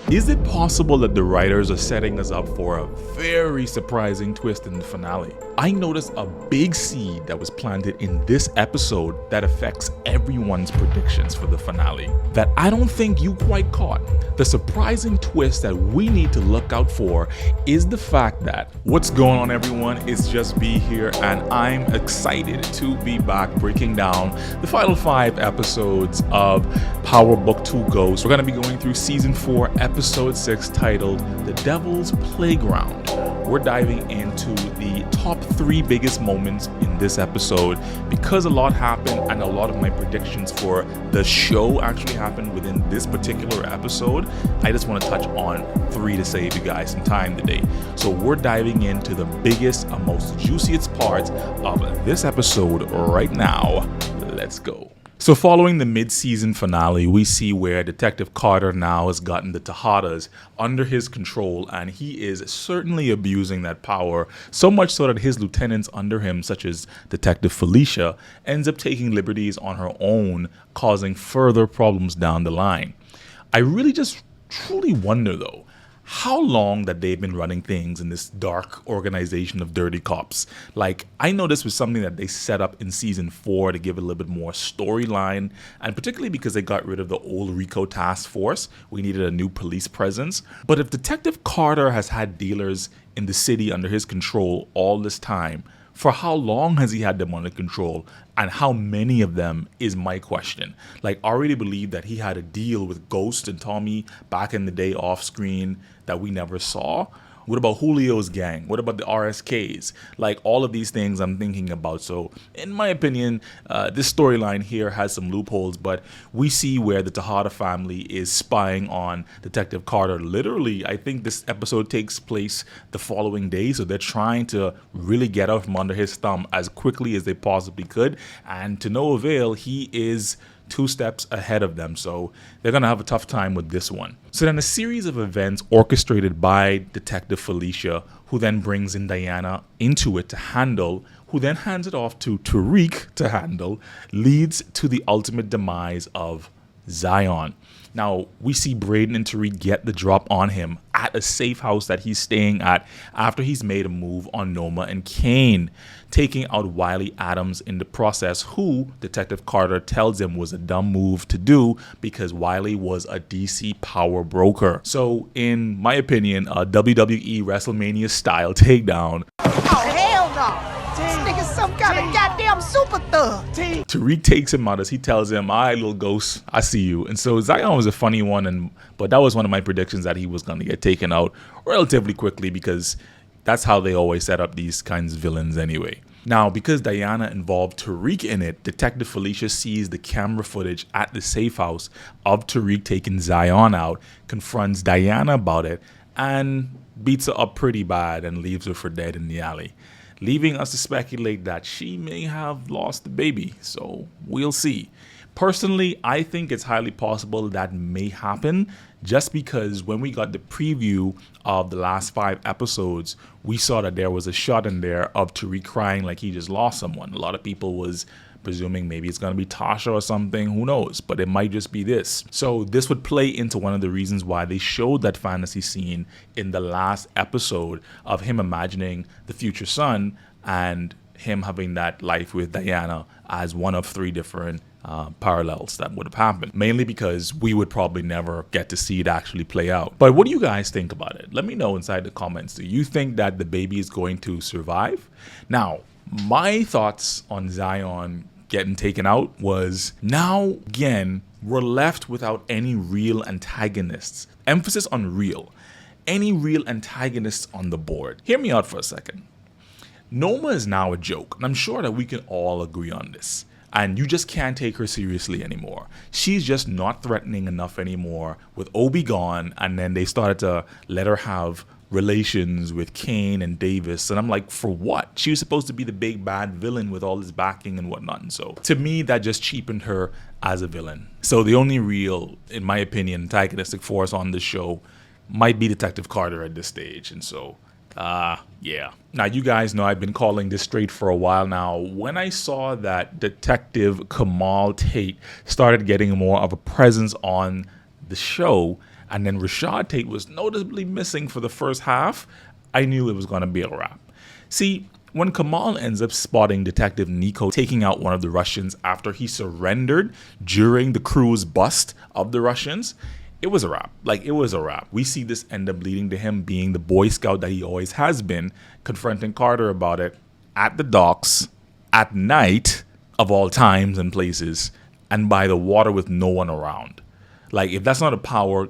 Is it possible that the writers are setting us up for a very surprising twist in the finale? I noticed a big seed that was planted in this episode that affects everyone's predictions for the finale that I don't think you quite caught. The surprising twist that we need to look out for is the fact that what's going on, everyone? It's Just Be here, and I'm excited to be back breaking down the final 5 episodes of Power Book 2 Ghost. We're going to be going through season 4, episode 6, titled The Devil's Playground. We're diving into the top 3 biggest moments in this episode because a lot happened and a lot of my predictions for the show actually happened within this particular episode. I just want to touch on 3 to save you guys some time today. So we're diving into the biggest and most juiciest parts of this episode right now. Let's go. So following the mid-season finale, we see where Detective Carter now has gotten the Tejadas under his control, and he is certainly abusing that power, so much so that his lieutenants under him, such as Detective Felicia, ends up taking liberties on her own, causing further problems down the line. I really just truly wonder, though, how long that they've been running things in this dark organization of dirty cops. Like, I know this was something that they set up in season 4 to give it a little bit more storyline, and particularly because they got rid of the old Rico task force, we needed a new police presence. But if Detective Carter has had dealers in the city under his control all this time, for how long has he had them under control, and how many of them is my question. Like, I already believe that he had a deal with Ghost and Tommy back in the day off screen that we never saw. What about Julio's gang? What about the RSKs? Like, all of these things I'm thinking about. So in my opinion, this storyline here has some loopholes, but we see where the Tejada family is spying on Detective Carter. Literally, I think this episode takes place the following day, so they're trying to really get out from under his thumb as quickly as they possibly could, and to no avail. He is 2 steps ahead of them, so they're gonna have a tough time with this one. So then a series of events orchestrated by Detective Felicia, who then brings in Diana into it to handle, who then hands it off to Tariq to handle, leads to the ultimate demise of Zion. Now, we see Braden and Tariq get the drop on him at a safe house that he's staying at after he's made a move on Noma and Kane, taking out Wiley Adams in the process, who Detective Carter tells him was a dumb move to do because Wiley was a DC power broker. So, in my opinion, a WWE WrestleMania style takedown. Oh, hell no! This nigga's some kind of goddamn super thug. Tariq takes him out as he tells him, "All right, little ghost, I see you." And so Zion was a funny one, but that was one of my predictions that he was going to get taken out relatively quickly because that's how they always set up these kinds of villains anyway. Now, because Diana involved Tariq in it, Detective Felicia sees the camera footage at the safe house of Tariq taking Zion out, confronts Diana about it, and beats her up pretty bad and leaves her for dead in the alley, leaving us to speculate that she may have lost the baby. So we'll see. Personally, I think it's highly possible that may happen, just because when we got the preview of the last 5 episodes, we saw that there was a shot in there of Tariq crying like he just lost someone. A lot of people was presuming maybe it's going to be Tasha or something, who knows, but it might just be this. So this would play into one of the reasons why they showed that fantasy scene in the last episode of him imagining the future son and him having that life with Diana as one of 3 different parallels that would have happened, mainly because we would probably never get to see it actually play out. But what do you guys think about it? Let me know inside the comments. Do you think that the baby is going to survive? Now, my thoughts on Zion getting taken out was, now again, we're left without any real antagonists. Emphasis on real. Any real antagonists on the board. Hear me out for a second. Noma is now a joke, and I'm sure that we can all agree on this. And you just can't take her seriously anymore. She's just not threatening enough anymore with Obi gone, and then they started to let her have relations with Kane and Davis, and I'm like, for what? She was supposed to be the big bad villain with all this backing and whatnot, and so to me that just cheapened her as a villain. So the only real, in my opinion, antagonistic force on this show might be Detective Carter at this stage, and so yeah. Now, you guys know I've been calling this straight for a while now. When I saw that Detective Kamal Tate started getting more of a presence on the show, and then Rashad Tate was noticeably missing for the first half, I knew it was going to be a wrap. See, when Kamal ends up spotting Detective Nico taking out one of the Russians after he surrendered during the crew's bust of the Russians, it was a wrap. Like, it was a wrap. We see this end up leading to him being the Boy Scout that he always has been, confronting Carter about it at the docks, at night, of all times and places, and by the water with no one around. Like, if that's not a power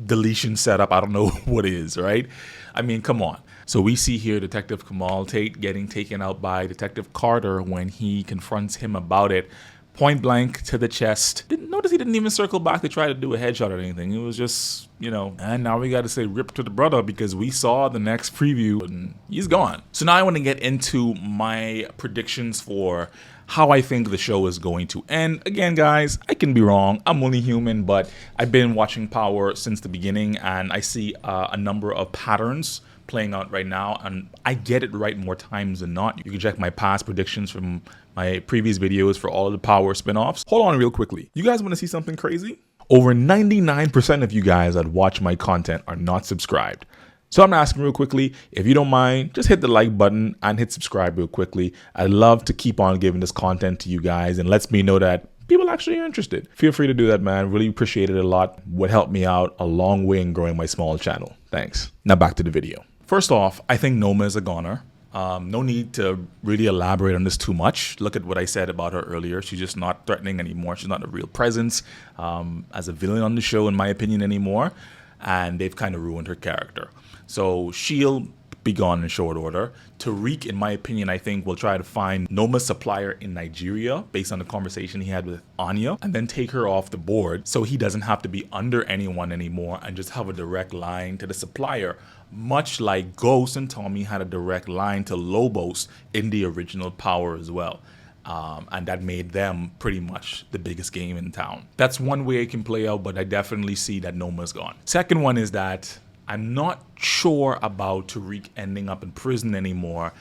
deletion setup, I don't know what is, right? I mean, come on. So we see here Detective Kamal Tate getting taken out by Detective Carter when he confronts him about it, point blank to the chest. Notice he didn't even circle back to try to do a headshot or anything. It was just, and now we got to say rip to the brother because we saw the next preview and he's gone. So now I want to get into my predictions for how I think the show is going to end. Again, guys, I can be wrong. I'm only human, but I've been watching Power since the beginning and I see a number of patterns playing out right now, and I get it right more times than not. You can check my past predictions from my previous videos for all of the Power spinoffs. Hold on real quickly. You guys want to see something crazy? Over 99% of you guys that watch my content are not subscribed. So I'm asking real quickly, if you don't mind, just hit the like button and hit subscribe real quickly. I'd love to keep on giving this content to you guys and lets me know that people actually are interested. Feel free to do that, man. Really appreciate it a lot. Would help me out a long way in growing my small channel. Thanks. Now back to the video. First off, I think Noma is a goner. No need to really elaborate on this too much. Look at what I said about her earlier. She's just not threatening anymore. She's not a real presence as a villain on the show, in my opinion, anymore. And they've kind of ruined her character. So she'll be gone in short order. Tariq, in my opinion, I think will try to find Noma's supplier in Nigeria based on the conversation he had with Anya and then take her off the board so he doesn't have to be under anyone anymore and just have a direct line to the supplier, much like Ghost and Tommy had a direct line to Lobos in the original Power as well. And that made them pretty much the biggest game in town. That's one way it can play out, but I definitely see that Noma's gone. Second one is that I'm not sure about Tariq ending up in prison anymore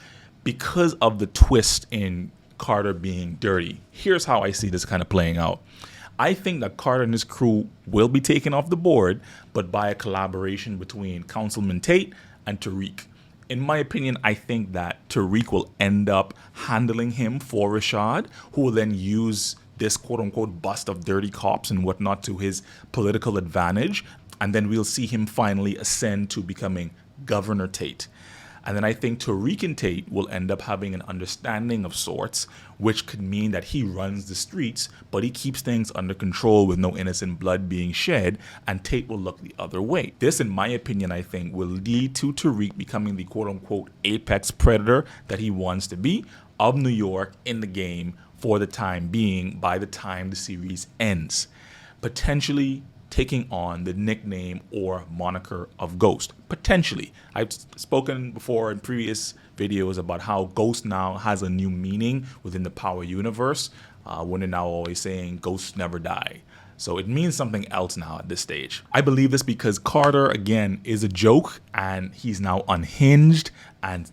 because of the twist in Carter being dirty. Here's how I see this kind of playing out. I think that Carter and his crew will be taken off the board, but by a collaboration between Councilman Tate and Tariq. In my opinion, I think that Tariq will end up handling him for Rashad, who will then use this quote-unquote bust of dirty cops and whatnot to his political advantage. And then we'll see him finally ascend to becoming Governor Tate. And then I think Tariq and Tate will end up having an understanding of sorts, which could mean that he runs the streets, but he keeps things under control with no innocent blood being shed, and Tate will look the other way. This, in my opinion, I think will lead to Tariq becoming the quote-unquote apex predator that he wants to be of New York in the game for the time being by the time the series ends. Potentially taking on the nickname or moniker of Ghost. Potentially. I've spoken before in previous videos about how Ghost now has a new meaning within the Power universe, when they're now always saying ghosts never die. So it means something else now at this stage. I believe this because Carter, again, is a joke and he's now unhinged and,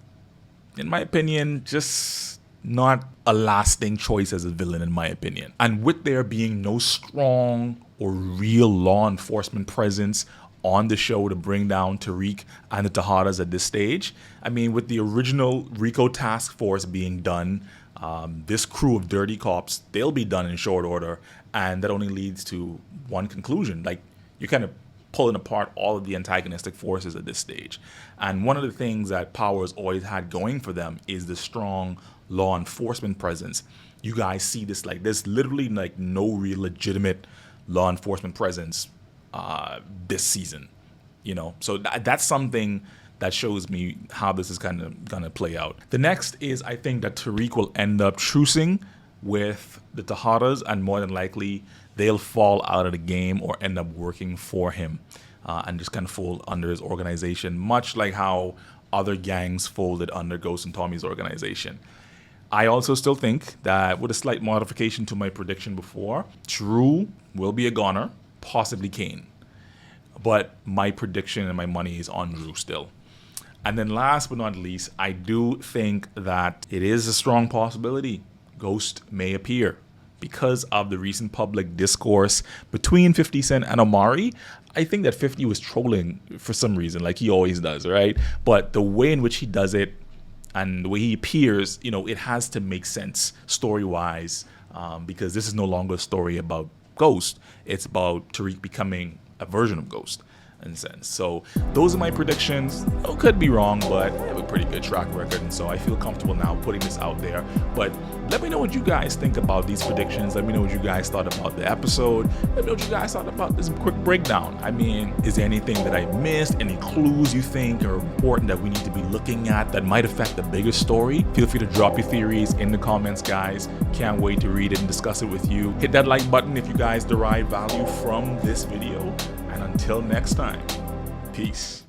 in my opinion, just not a lasting choice as a villain, in my opinion. And with there being no strong or real law enforcement presence on the show to bring down Tariq and the Tejadas at this stage, I mean, with the original RICO task force being done, this crew of dirty cops, they'll be done in short order, and that only leads to one conclusion. Like, you're kind of pulling apart all of the antagonistic forces at this stage. And one of the things that Power's always had going for them is the strong law enforcement presence. You guys see this, like, there's literally like no real legitimate law enforcement presence this season, so that's something that shows me how this is kind of gonna play out. The next is, I think that Tariq will end up trucing with the Tejadas, and more than likely they'll fall out of the game or end up working for him and just kind of fold under his organization, much like how other gangs folded under Ghost and Tommy's organization. I also still think that, with a slight modification to my prediction before, Drew will be a goner, possibly Kane. But my prediction and my money is on Drew still. And then last but not least, I do think that it is a strong possibility Ghost may appear. Because of the recent public discourse between 50 Cent and Omari, I think that 50 was trolling for some reason, like he always does, right? But the way in which he does it and the way he appears, you know, it has to make sense story-wise, because this is no longer a story about Ghost. It's about Tariq becoming a version of Ghost in a sense. So those are my predictions. I could be wrong, but I have a pretty good track record, and so I feel comfortable now putting this out there. But let me know what you guys think about these predictions. Let me know what you guys thought about the episode. Let me know what you guys thought about this quick breakdown. I mean, is there anything that I missed? Any clues you think are important that we need to be looking at that might affect the bigger story? Feel free to drop your theories in the comments, guys. Can't wait to read it and discuss it with you. Hit that like button if you guys derive value from this video. And until next time, peace.